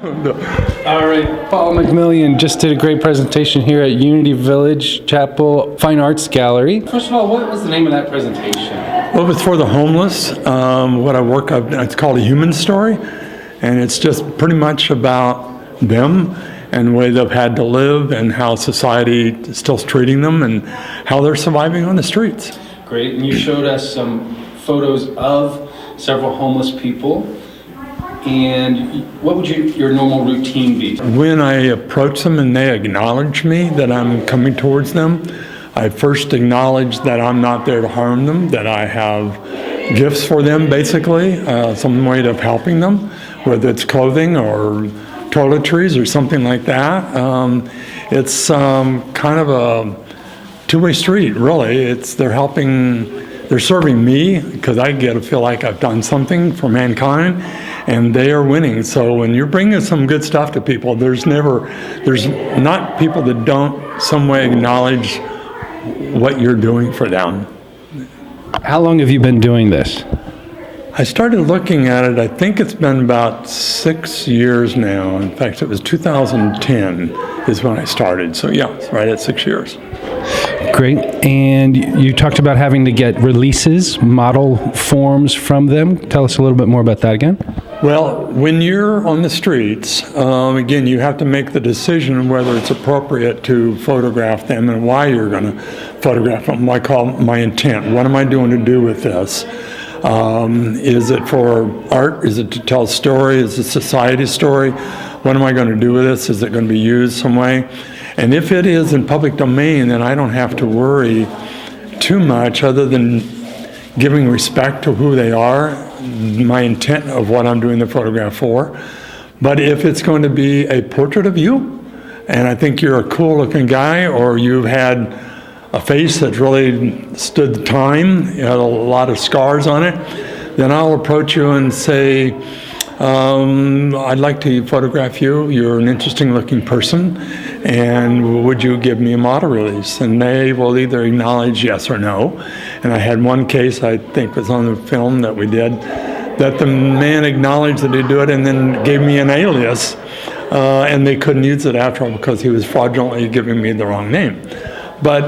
All right, Paul McMillian just did a great presentation here at Unity Village Chapel Fine Arts Gallery. First of all, what was the name of that presentation? Well, it was for the homeless. What I work on, it's called A Human Story, and it's just pretty much about them and the way they've had to live and how society still treating them and how they're surviving on the streets. Great, and you showed us some photos of several homeless people. And what would your normal routine be? When I approach them and they acknowledge me that I'm coming towards them, I first acknowledge that I'm not there to harm them, that I have gifts for them, basically, some way of helping them, whether it's clothing or toiletries or something like that. It's kind of a two-way street, really. They're serving me because I get to feel like I've done something for mankind, and they are winning. So when you're bringing some good stuff to people, there's not people that don't some way acknowledge what you're doing for them. How long have you been doing this? I started looking at it, I think it's been about 6 years now. In fact, it was 2010 is when I started. So yeah, it's right at 6 years. Great. And you talked about having to get releases, model forms from them. Tell us a little bit more about that again. Well, when you're on the streets, again, you have to make the decision whether it's appropriate to photograph them and why you're going to photograph them. I call my intent. What am I doing to do with this? Is it for art? Is it to tell a story? Is it a society story? What am I going to do with this? Is it going to be used some way? And if it is in public domain, then I don't have to worry too much other than giving respect to who they are, my intent of what I'm doing the photograph for. But if it's going to be a portrait of you, and I think you're a cool looking guy, or you've had a face that really stood the time, you had a lot of scars on it, then I'll approach you and say, I'd like to photograph you. You're an interesting looking person, and would you give me a model release? And they will either acknowledge yes or no. And I had one case, I think was on the film that we did, that the man acknowledged that he'd do it and then gave me an alias, and they couldn't use it after all because he was fraudulently giving me the wrong name. But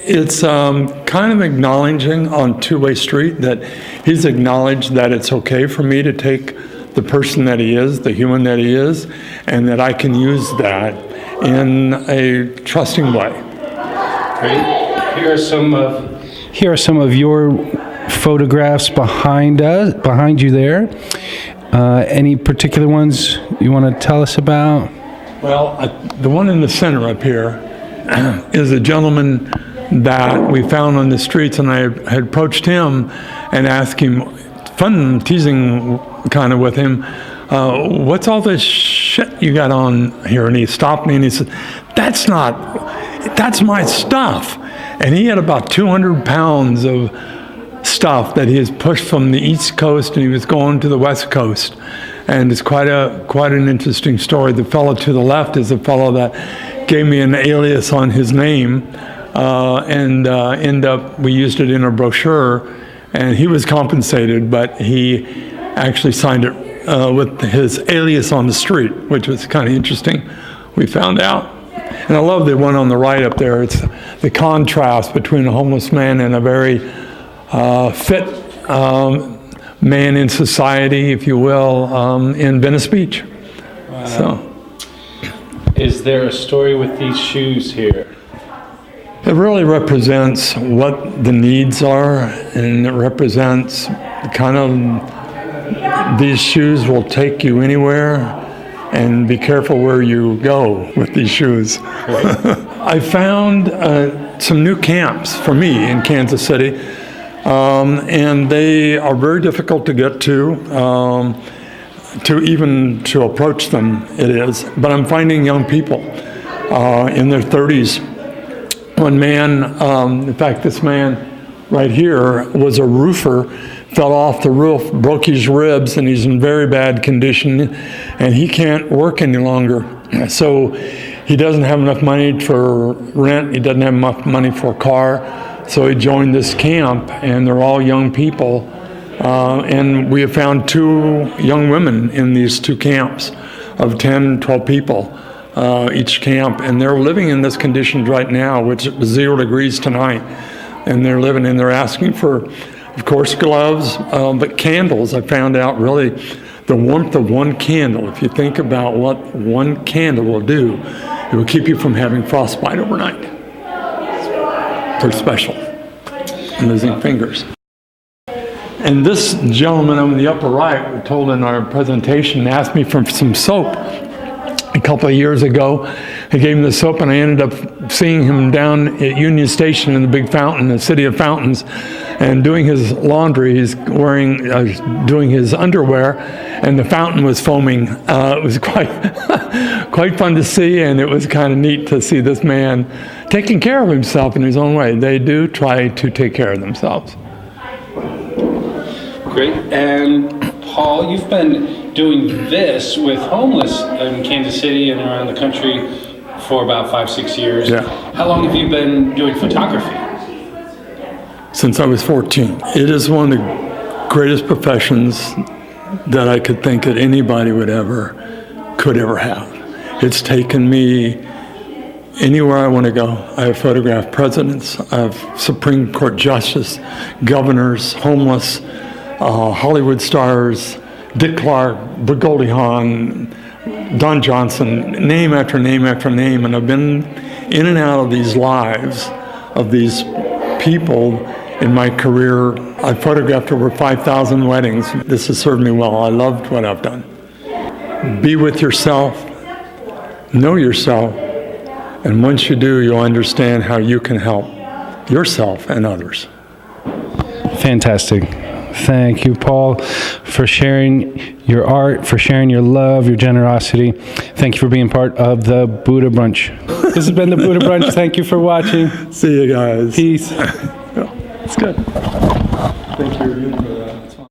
it's kind of acknowledging on two-way street that he's acknowledged that it's okay for me to take the person that he is, the human that he is, and that I can use that in a trusting way. Great. Here are some of your photographs behind you there. Any particular ones you want to tell us about? Well, the one in the center up here is a gentleman that we found on the streets, and I had approached him and asked him, fun teasing kind of with him, what's all this shit you got on here? And he stopped me and he said, that's my stuff. And he had about 200 pounds of stuff that he has pushed from the East Coast, and he was going to the West Coast. And it's quite an interesting story. The fellow to the left is a fellow that gave me an alias on his name, and we used it in a brochure, and he was compensated, but he actually signed it with his alias on the street, which was kind of interesting, we found out. And I love the one on the right up there. It's the contrast between a homeless man and a very fit man in society, if you will, in Venice Beach. Wow. So, is there a story with these shoes here? It really represents what the needs are, and it represents kind of these shoes will take you anywhere, and be careful where you go with these shoes. I found some new camps for me in Kansas City, and they are very difficult to get to approach them, it is. But I'm finding young people in their 30s. One man, in fact, this man right here was a roofer, fell off the roof, broke his ribs, and he's in very bad condition, and he can't work any longer. So he doesn't have enough money for rent, he doesn't have enough money for a car, so he joined this camp, and they're all young people, and we have found 2 young women in these 2 camps. of 10, 12 people each camp, and they're living in this condition right now, which is 0 degrees tonight, and they're living and they're asking for, of course, gloves, but candles. I found out really the warmth of one candle. If you think about what one candle will do, it will keep you from having frostbite overnight. Pretty special. I'm losing fingers. And this gentleman on the upper right, we're told in our presentation, asked me for some soap a couple of years ago. I gave him the soap, and I ended up seeing him down at Union Station in the big fountain, the City of Fountains, and doing his laundry. He's doing his underwear, and the fountain was foaming. It was quite quite fun to see, and it was kind of neat to see this man taking care of himself in his own way. They do try to take care of themselves. Great. And Paul, you've been doing this with homeless in Kansas City and around the country for about 5-6 years. Yeah. How long have you been doing photography? Since I was 14. It is one of the greatest professions that I could think that anybody could ever have. It's taken me anywhere I want to go. I have photographed presidents, I have Supreme Court justices, governors, homeless, Hollywood stars, Dick Clark, Goldie Hawn, Don Johnson, name after name after name, and I've been in and out of these lives of these people in my career. I photographed over 5,000 weddings. This has served me well. I loved what I've done. Be with yourself, know yourself, and once you do, you'll understand how you can help yourself and others. Fantastic. Thank you, Paul, for sharing your art, for sharing your love, your generosity. Thank you for being part of the Buddha Brunch. This has been the Buddha Brunch. Thank you for watching. See you guys. Peace. It's good. Thank you again for that.